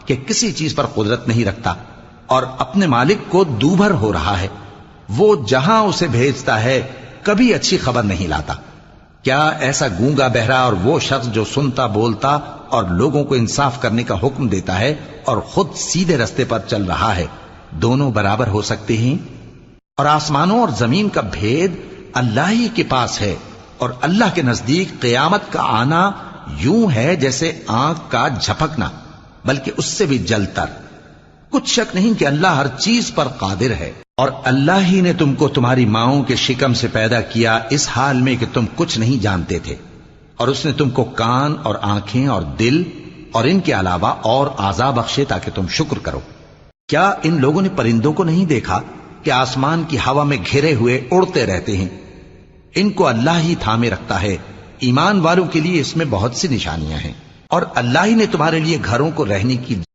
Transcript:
کہ کسی چیز پر قدرت نہیں رکھتا اور اپنے مالک کو دوبھر ہو رہا ہے، وہ جہاں اسے بھیجتا ہے کبھی اچھی خبر نہیں لاتا؟ کیا ایسا گونگا بہرا اور وہ شخص جو سنتا بولتا اور لوگوں کو انصاف کرنے کا حکم دیتا ہے اور خود سیدھے رستے پر چل رہا ہے، دونوں برابر ہو سکتے ہیں؟ اور آسمانوں اور زمین کا بھید اللہ ہی کے پاس ہے، اور اللہ کے نزدیک قیامت کا آنا یوں ہے جیسے آنکھ کا جھپکنا، بلکہ اس سے بھی جل تر۔ کچھ شک نہیں کہ اللہ ہر چیز پر قادر ہے۔ اور اللہ ہی نے تم کو تمہاری ماؤں کے شکم سے پیدا کیا اس حال میں کہ تم کچھ نہیں جانتے تھے، اور اس نے تم کو کان اور آنکھیں اور دل اور ان کے علاوہ اور اعضاء بخشے تاکہ تم شکر کرو۔ کیا ان لوگوں نے پرندوں کو نہیں دیکھا کہ آسمان کی ہوا میں گھرے ہوئے اڑتے رہتے ہیں؟ ان کو اللہ ہی تھامے رکھتا ہے۔ ایمان والوں کے لیے اس میں بہت سی نشانیاں ہیں۔ اور اللہ ہی نے تمہارے لیے گھروں کو رہنے کی